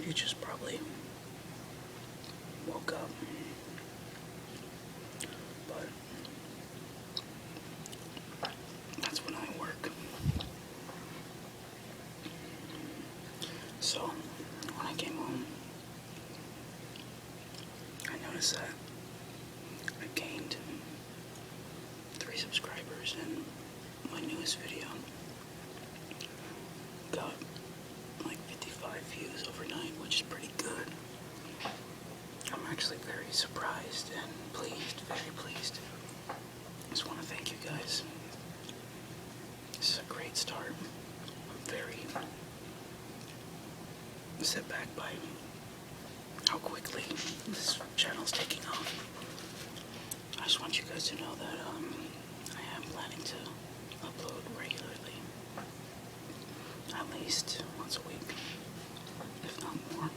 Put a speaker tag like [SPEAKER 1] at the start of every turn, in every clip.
[SPEAKER 1] you just probably woke up, but that's when I work. So when I came home, I noticed that I gained 3 subscribers, and my newest video got like 55 views overnight, which is pretty good. I'm actually very surprised and pleased, very pleased. I just want to thank you guys. This is a great start. I'm very set back by how quickly this channel's taking off. I just want you guys to know that I am planning to upload regularly, at least once a week, if not more.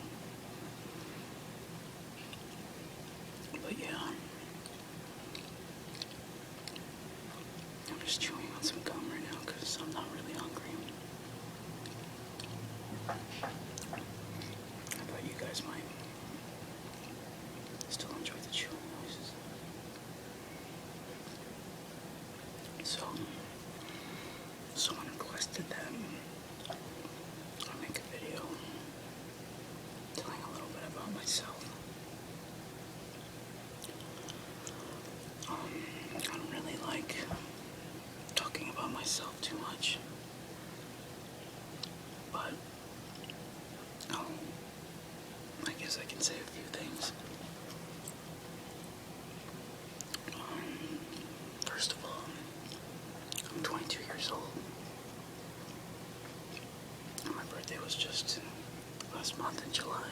[SPEAKER 1] But yeah, I'm just chewing on some gum right now because I'm not really hungry. I thought you guys might still enjoy the chewing noises. So, someone requested that I make a video telling a little bit about myself. I don't really like talking about myself too much, but I guess I can say a few things. First of all, I'm 22 years old, and my birthday was just last month in July.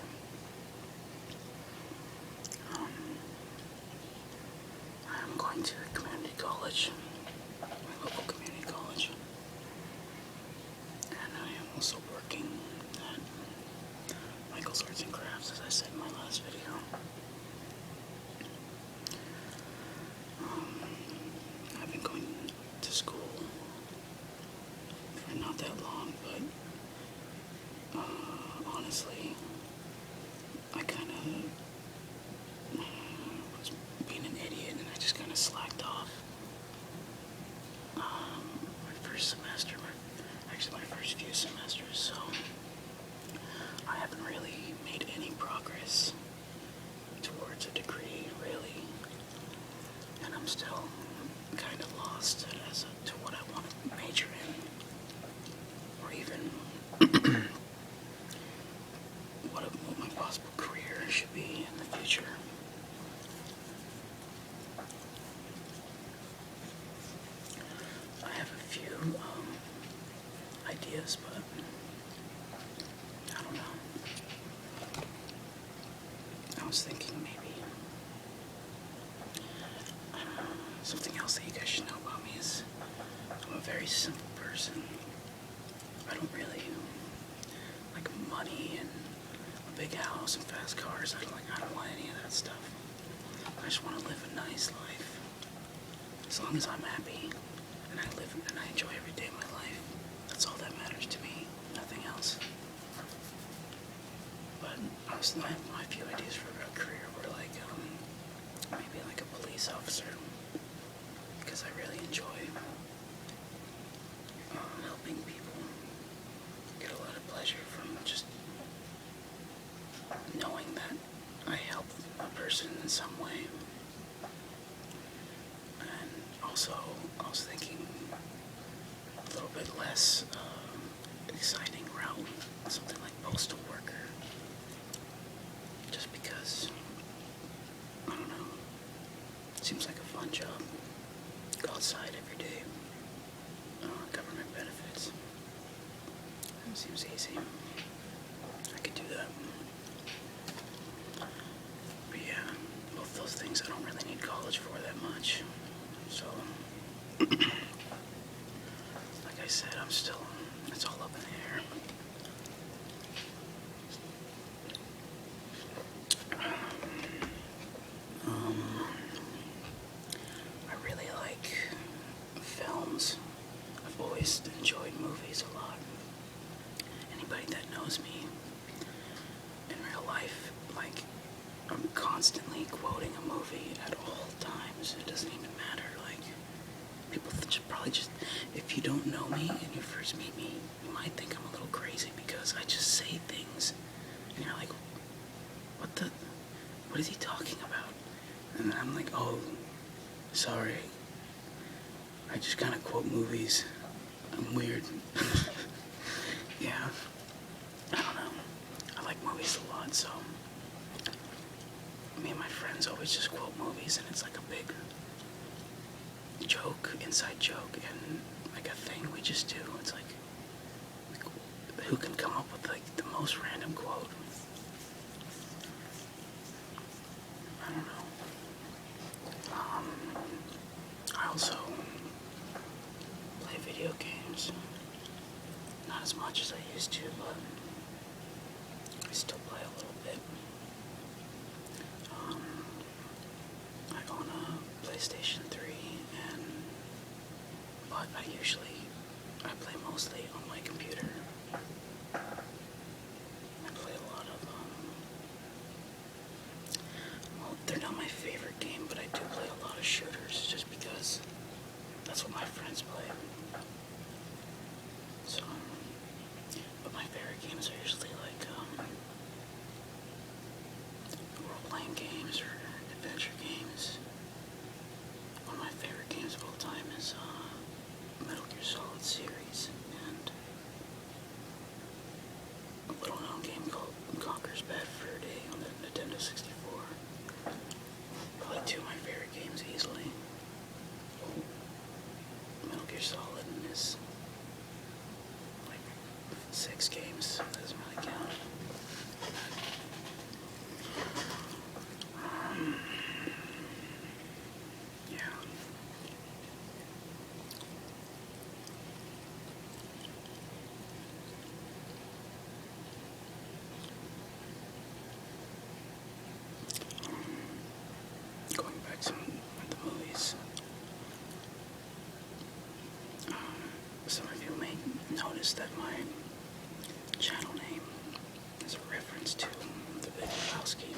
[SPEAKER 1] I'm going to community college, my local community college, and I am also working at Michael's Arts and Crafts, as I said in my last video. I've been going to school for not that long, but honestly, I kind of was being an idiot, and I just kind of slacked off. My first semester, actually my first few semesters, so I haven't really made any progress towards a degree, really, and I'm still kind of lost as to what I want to major in, or even what my possible career should be in the future. I have a few ideas, but I don't know. I was thinking maybe something else that you guys should know about me is I'm a very simple person. I don't really like money and a big house and fast cars. I don't want any of that stuff. I just want to live a nice life. As long as I'm happy and I live and I enjoy every day of my life, that's all that matters to me. Nothing else. But I have my few ideas for a career where maybe like a police officer, because I really enjoy helping people. Get a lot of pleasure from just knowing that I helped a person in some way. And also, I was thinking a little bit less exciting route, something like postal worker. Just because, I don't know, it seems like a fun job. Go outside every day. Government benefits. It seems easy. I could do that. But yeah, both those things I don't really need college for that much. So, like I said, it's all up in the air. I really like films. I've always enjoyed movies a lot. Anybody that knows me probably just, if you don't know me and you first meet me, you might think I'm a little crazy because I just say things, and you're like, what is he talking about? And I'm like, oh, sorry. I just kind of quote movies. I'm weird. Yeah. I don't know. I like movies a lot, so me and my friends always just quote movies, and it's like a big joke, inside joke, and like a thing we just do. It's like, who can come up with like the most random quote? I don't know. I also play video games. Not as much as I used to, but I still play a little bit. I own a PlayStation 3, but I play mostly on my computer. I play a lot of, well, they're not my favorite game, but I do play a lot of shooters just because that's what my friends play. So, but my favorite games are usually like, role-playing games or adventure games. One of my favorite games of all time is, Metal Gear Solid series, and a little-known game called Conker's Bad Fur Day on the Nintendo 64. Probably two of my favorite games easily. Metal Gear Solid is like 6 games, that doesn't really count. Yeah. Going back to the movies, some of you may notice that my channel name is a reference to The Big Lebowski,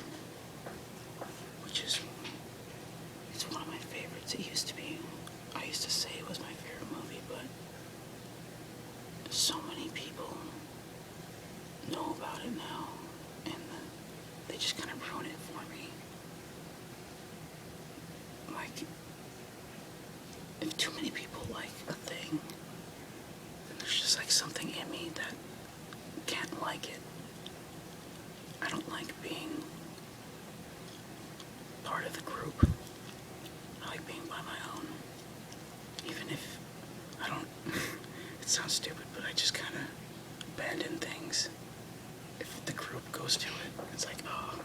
[SPEAKER 1] which is, it's one of my favorites. It used to be, I used to say it was my favorite movie, but so many people know about it now, and they just kind of ruin it for me. Like, if too many people like a thing, then there's just like something in me that can't like it. I don't like being part of the group. I like being by my own. Even if I don't, it sounds stupid, but I just kind of abandon things. If the group goes to it, it's like, oh,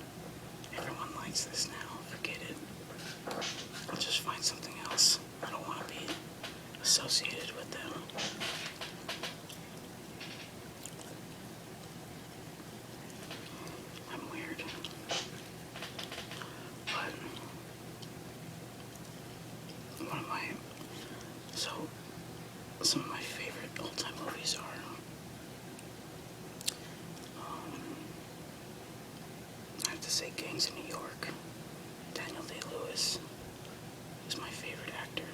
[SPEAKER 1] everyone likes this now, forget it. I'll just find something else. I don't want to be associated with them. I'm weird. But some of my favorite all-time movies are, I have to say Gangs of New York. Daniel Day-Lewis is my favorite actor.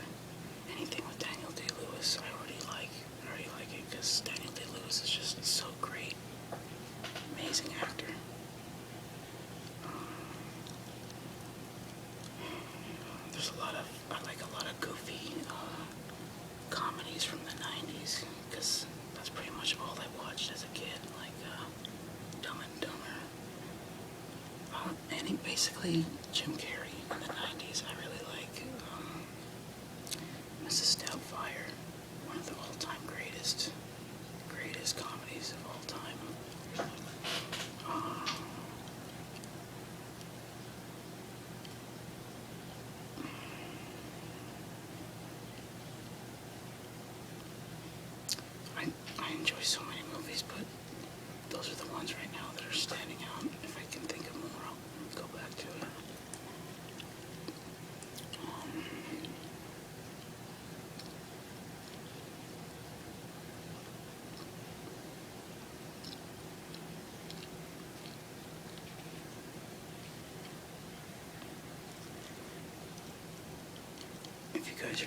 [SPEAKER 1] Anything with Daniel Day-Lewis, I already like it because Daniel Day-Lewis is just so great. Amazing actor. I like a lot of goofy comedies from the 90s, because that's pretty much all I watched as a kid, like Dumb and Dumber. And basically Jim Carrey in the 90s, I really like Mrs. Doubtfire, one of the all-time greatest comedies of all time. I enjoy so many movies, but those are the ones right now that are standing out. If I can think of more, I'll go back to it. If you guys are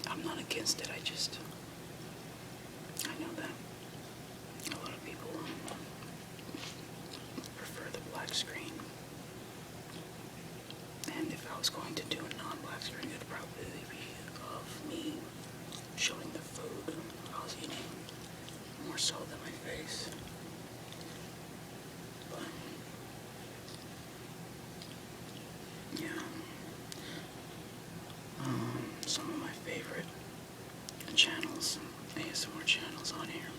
[SPEAKER 1] I'm not against it. I know that a lot of people prefer the black screen. And if I was going to do a non-black screen, it'd probably be of me showing the food I was eating, more so than my face. But, yeah. Some of my favorite channels, ASMR channels on here.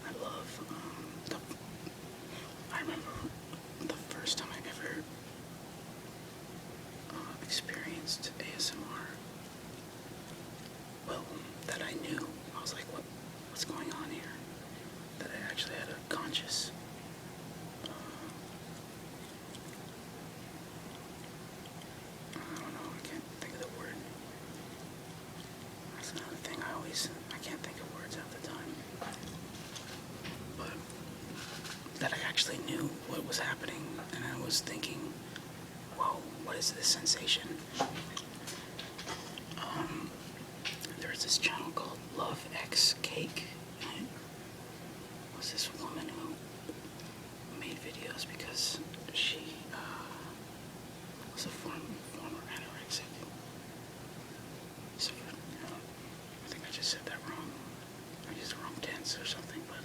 [SPEAKER 1] I love, I remember the first time I ever experienced ASMR. Well, that I knew. I was like, what's going on here? That I actually had a conscious I don't know, I can't think of the word. That's another thing I can't think of words at the time. But that I actually knew what was happening, and I was thinking, whoa, what is this sensation? There's this channel called Love X Cake, and it was this woman who made videos because she was a former anorexic. So, I think I just said that wrong. I used the wrong tense or something, but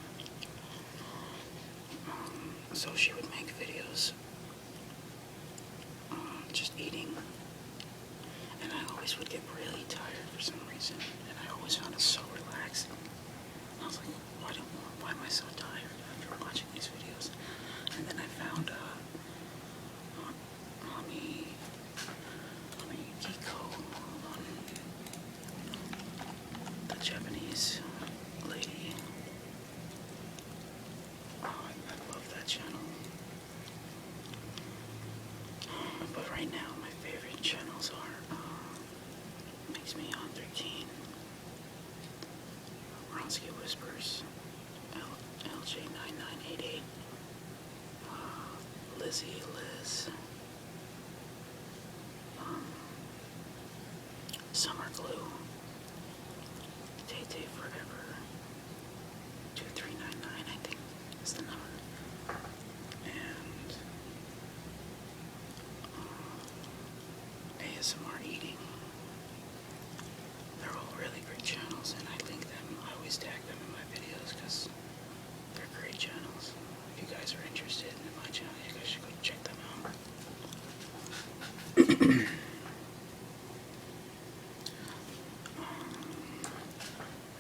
[SPEAKER 1] so she would make videos just eating, and I always would get really tired for some reason, and I always found it so relaxing. I was like, why am I so tired after watching these videos? And then I found Ami Kiko, the Japanese lady. Oh, I love that channel. But right now, my favorite channels are Makes Me On 13, Ronsky Whispers, LJ9988, Lizzie Liz, Summer Glue, Tay Tay Forever, 2399, I think is the number, and ASMR Eating. They're all really great channels, and I link them. I always tag them in my videos because they're great channels. If you guys are interested in my channel, you guys should go check them out.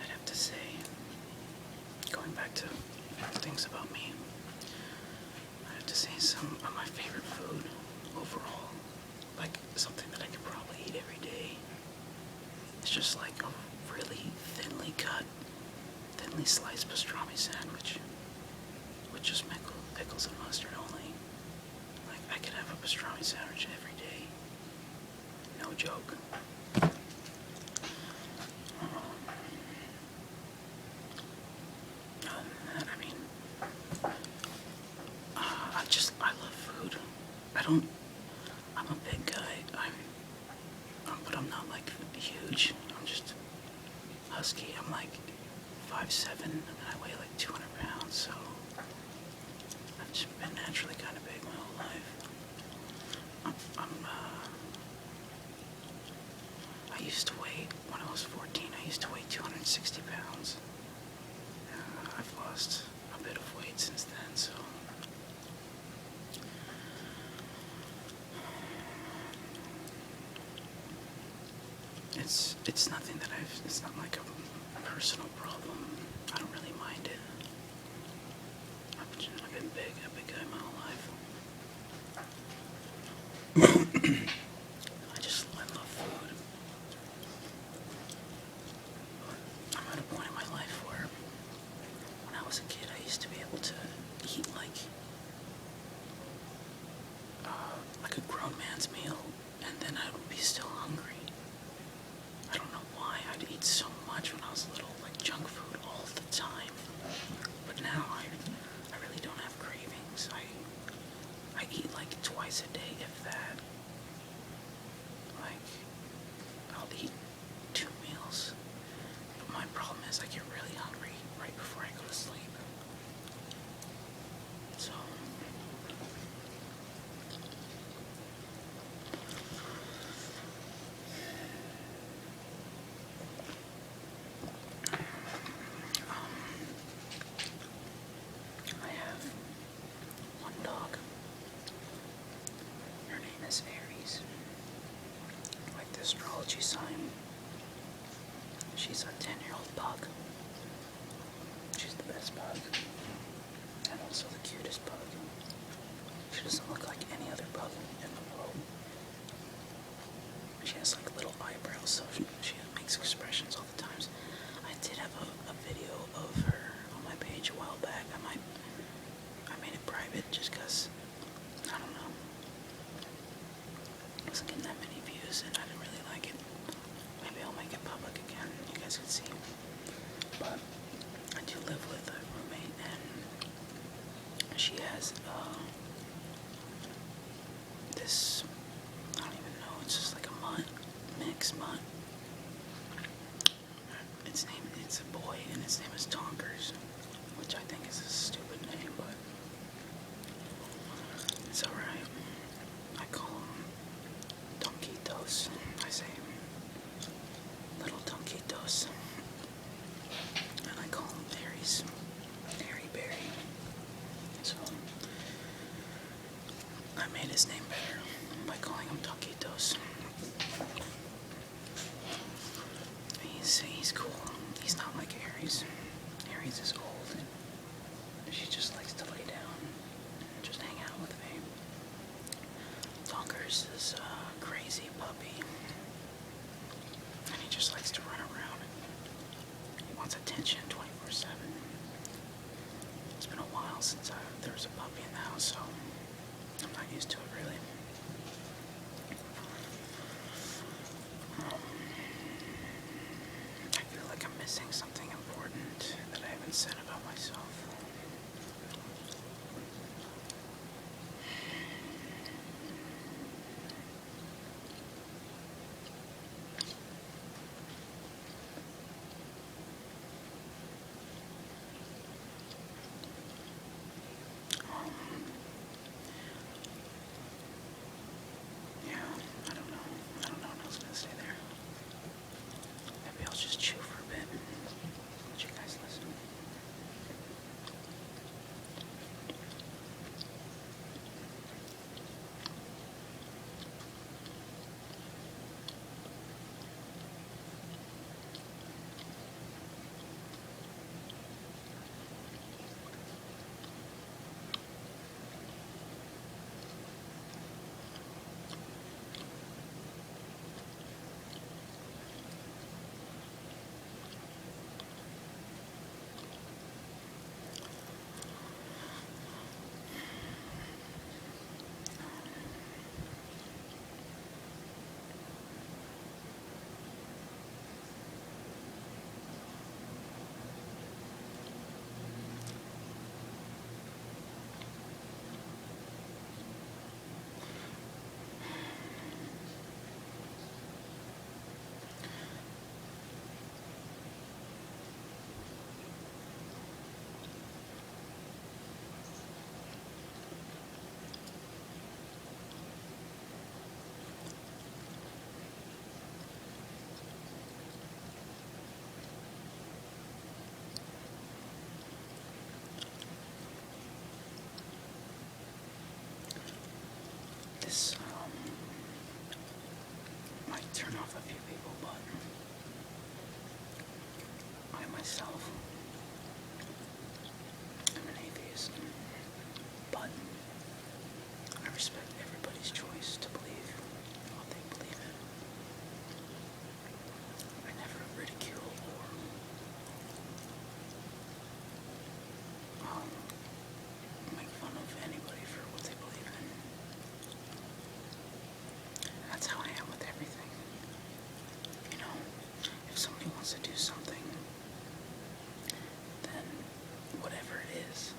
[SPEAKER 1] I'd have to say, going back to things about me, I have to say some of my favorite food overall, like something that I could probably eat every day. It's just like a really thinly cut, thinly sliced pastrami sandwich with just pickles and mustard only. Like, I could have a pastrami sandwich every day. No joke. Other than that, I mean, I love food. I'm a big guy. But I'm not like huge. I'm just husky. I'm like 5'7", and I weigh like 200 pounds, so I've just been naturally kind of big my whole life. I used to weigh, when I was 14, I used to weigh 260 pounds. I've lost a bit of weight since then, so. It's nothing that it's not like a personal problem. I don't really mind it. I've been a big guy my whole life. I love food. But I'm at a point in my life where when I was a kid, I used to be able to eat like a grown man's meal, and then I would be still hungry. I don't know why I'd eat so much when I was little, like junk food all the time. But now I really don't have cravings. eat 2 meals. But my problem is I get really hungry right before I go to sleep. So I have one dog. Her name is Aries, like the astrology sign. She's a 10-year-old pug. She's the best pug, and also the cutest pug. She doesn't look like any other pug in the world. She has like little eyebrows, so she makes expressions all the times. I did have a video of her on my page a while back. I made it private just because, I don't know, it wasn't getting that many views and I didn't really like it. Maybe I'll make it public again, you guys can see. But I do live with a roommate and she has this, I don't even know, it's just like a mutt, mixed mutt. It's a boy and his name is Tonkers, which I think is a stupid name, but it's alright. I call him Donquitos. I say little Donquitos. And I call him Aries. Airy Berry. So I made his name better by calling him Donquitos. He's cool. He's not like Aries. Aries is old and she just likes to lay down and just hang out with me. Tonkers is a crazy puppy. And he just likes to run around. He wants attention 24/7. It's been a while since there was a puppy in the house, so I'm not used to it really. I feel like I'm missing something important that I haven't said about myself. Yeah, I don't know. I don't know what else to say there. Maybe I'll just chew for a bit. Let you guys listen. This might turn off a few people, but I myself am an atheist, but I respect everybody's choice to believe what they believe in. I never ridicule or make fun of anybody for what they believe in. That's how I am with everything. You know, if somebody wants to do something, then whatever it is,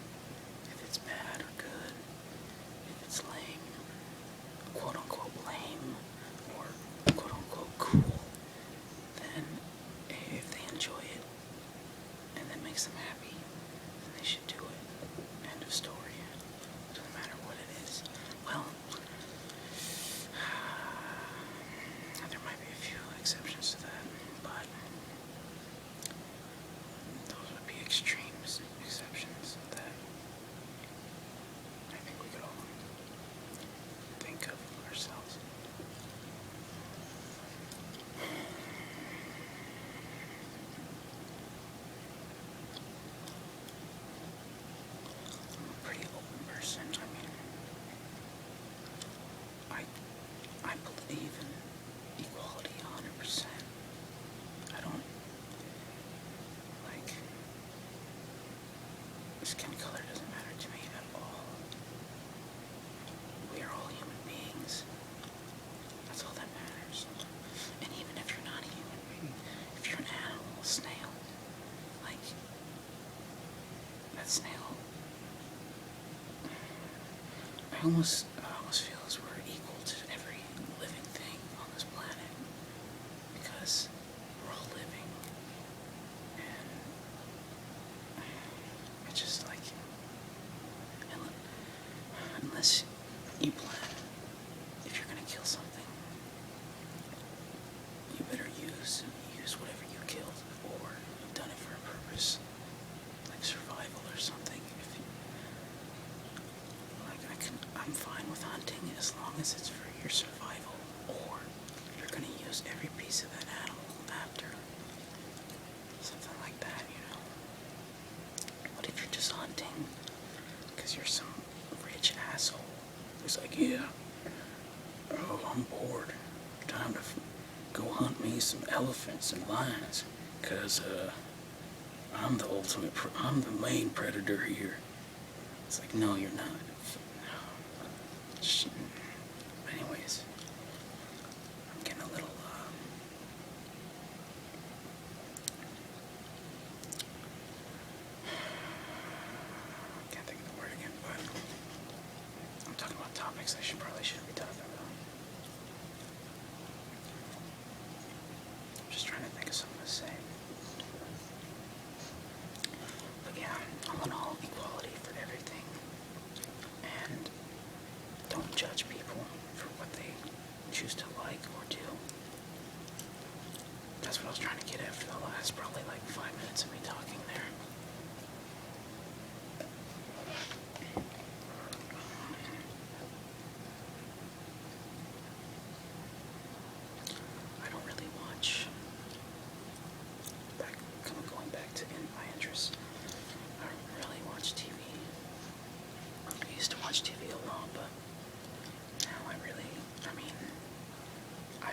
[SPEAKER 1] I almost feel as we're equal to every living thing on this planet because we're all living, and it's just like, unless you plan, if you're gonna kill something, you better use whatever you killed, or you've done it for a purpose, like survival or something. If you, like, I'm fine with hunting as long as it's for your survival, or you're gonna use every piece of that animal after, something like that, you know. But if you're just hunting because you're some rich asshole who's like, yeah, oh, I'm bored, time to go hunt me some elephants and lions, cause I'm the main predator here. It's like, no, you're not. Anyways, I'm getting a little, can't think of the word again, but I'm talking about topics I probably shouldn't be talking about. I'm just trying to think of something to say. But yeah, I want all equality for everything. And don't judge people for what they choose to like or do. That's what I was trying to get at for the last probably like 5 minutes of me talking there. I don't really watch, going back to my interests, I don't really watch TV. I used to watch TV a lot, but now I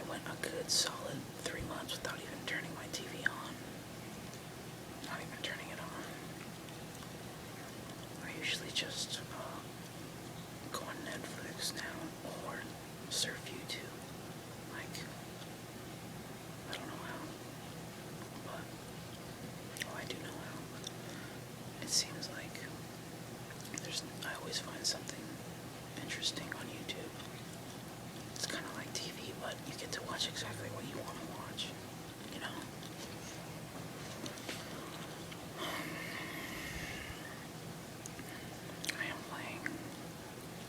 [SPEAKER 1] went a good solid 3 months without even turning my TV on. Not even turning it on. I usually just go on Netflix now or surf YouTube. Like, I don't know how, but I do know how. It seems like I always find something interesting on YouTube. It's kind of like TV, but you get to watch exactly what you want to watch, you know? I am playing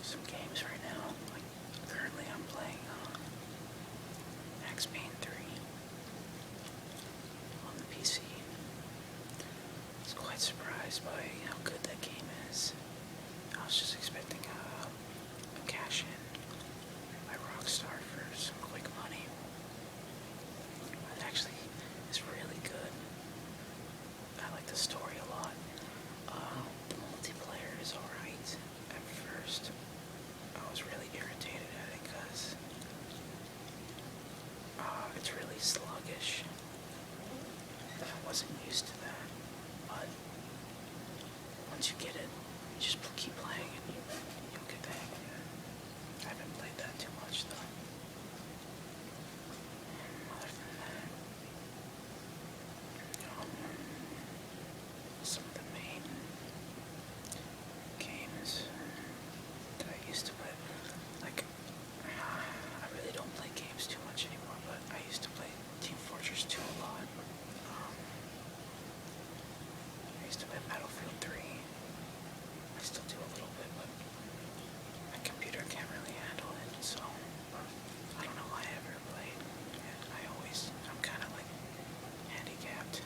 [SPEAKER 1] some games right now. Like, currently I'm playing Max Payne 3 on the PC. I was quite surprised by how good that game is. I was just expecting a cash in by Rockstar for some quick money. It actually is really good. I like the story a lot. The multiplayer is alright. At first, I was really irritated at it because it's really sluggish. I wasn't used to that, but once you get it, you just keep playing and you'll get the hang of it. I haven't played that too much though. Other than that, some of the main games that I used to play, like, I really don't play games too much anymore, but I used to play Team Fortress 2 a lot. I used to play Battlefield 3. I still do a little bit, but my computer can't really handle it, so I don't know why I ever played. And I'm kind of like handicapped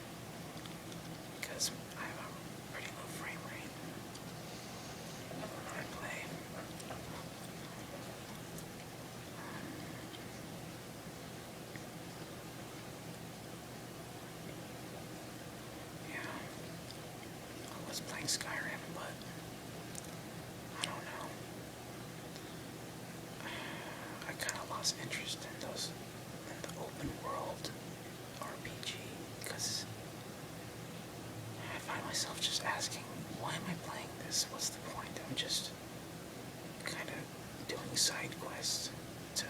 [SPEAKER 1] because I have a pretty low frame rate when I play. Yeah, I was playing Skyrim, but I don't know. I kind of lost interest in the open world RPG because I find myself just asking, why am I playing this? What's the point? I'm just kind of doing side quests to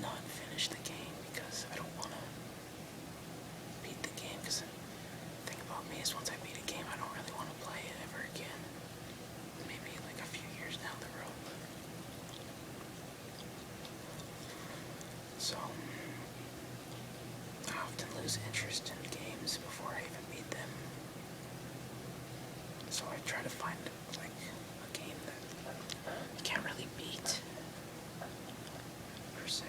[SPEAKER 1] not finish the game because I don't want to beat the game. Because the thing about me is once I beat a game, I don't really want to play it lose interest in games before I even beat them. So I try to find like a game that you can't really beat per se.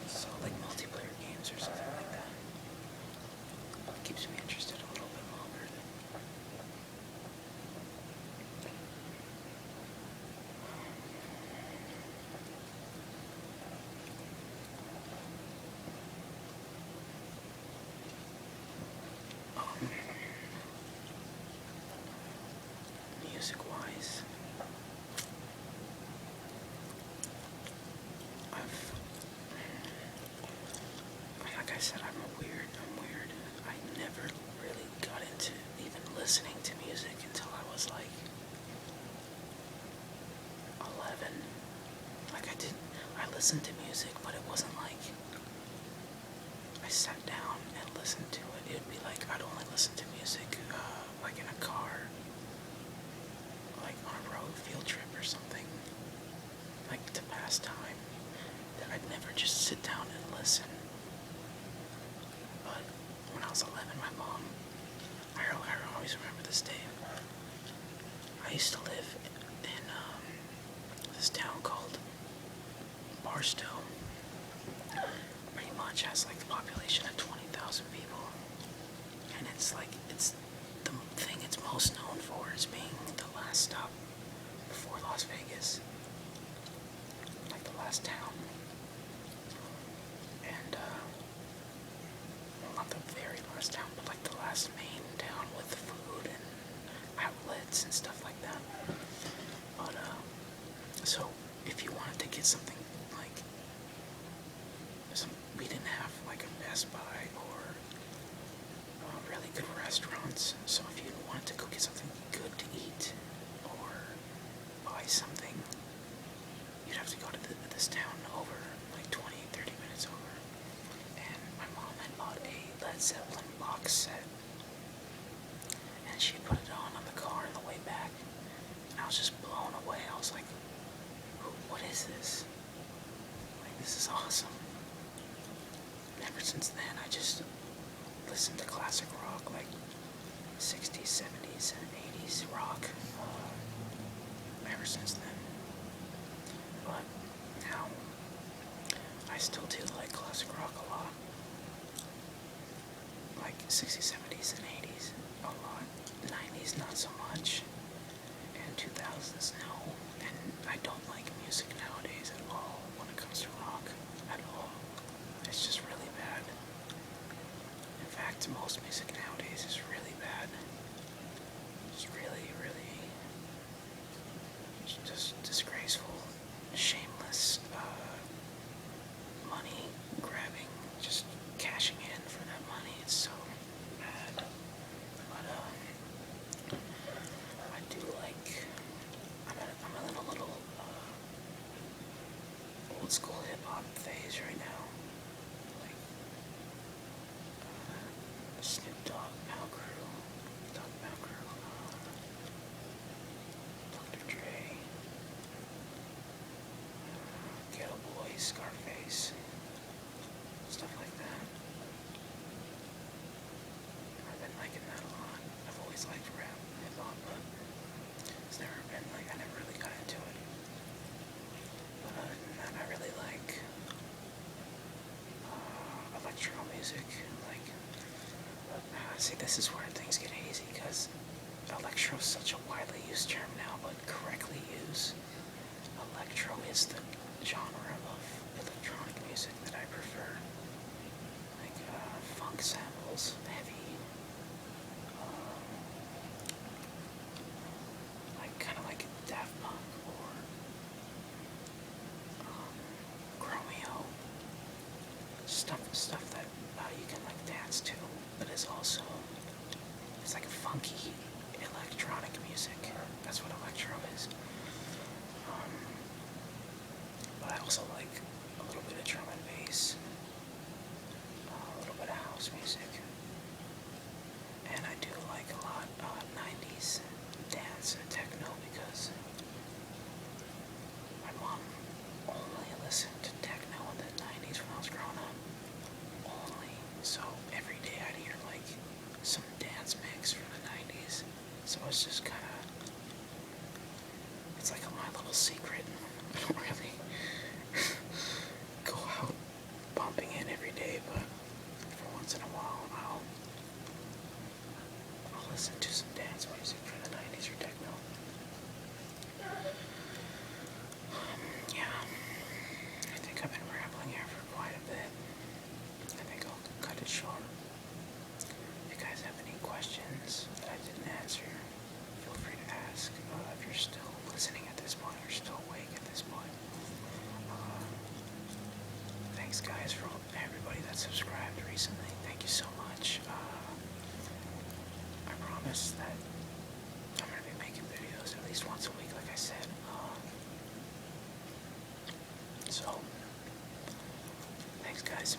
[SPEAKER 1] So like multiplayer games or something like that. It keeps me interested a little bit longer. Music-wise, like I said, I'm weird. I never really got into even listening to music until I was like 11. Like I listened to music, but it wasn't like I sat down and listened to it. It'd be like I'd only listen to music like in a car, like on a road field trip or something, like to pass time. That I'd never just sit down and listen. But when I was 11, my mom, I always remember this day. I used to live in this town called Barstow. Pretty much has like the population of 20,000 people. And it's the thing it's most known for is being the last stop before Las Vegas. Like the last town. And, well, not the very last town, but like the last main town with food and outlets and stuff like that. But, so if you wanted to get something like, we didn't have like a Best Buy or really good restaurants. So if you wanted to go get something good to eat or buy something, you'd have to go to this town over like 20, 30 minutes over. And my mom had bought a Led Zeppelin box set. And she put it on the car on the way back. And I was just blown away. I was like, what is this? Like, this is awesome. And ever since then, I just listened to classic rock, like 60s, 70s, and 80s rock. Ever since then. But now, I still do like classic rock a lot. Like 60s, 70s, and 80s a lot. 90s not so much. And 2000s no. And I don't like music nowadays at all when it comes to rock. At all. It's just really bad. In fact, most music nowadays is really bad. It's really, really just disgraceful, shameless, money grabbing, just cashing in for that money. It's so bad. But I do like. I'm in a little old school hip hop phase right now. Like Snoop Dogg, Dr. Dre, Ghetto Boy, Scarface, stuff like that. I've been liking that a lot. I've always liked rap, hip hop, but it's never been like I never really got into it. But other than that, I really like electro music. Like, see, this is where things get hazy because electro is such a widely used term now, but correctly used, electro is the genre of electronic music that I prefer. Like funk samples, heavy, like kind of like Daft Punk or Chromeo, stuff that you can like dance to, but is also it's like funky electronic music. That's what electro is. But I also like a little bit of drum and bass, a little bit of house music, and I do like a lot 90s dance and techno because my mom only listened to techno in the 90s when I was growing up. Only. day, but for once in a while, I'll listen to some dance music from the 90s or techno. Yeah, I think I've been rambling here for quite a bit. I think I'll cut it short. If you guys have any questions that I didn't answer, feel free to ask. If you're still listening at this point, or still awake at this point. Thanks guys for everybody that subscribed recently. Thank you so much. I promise that I'm going to be making videos at least once a week, like I said. So, thanks guys.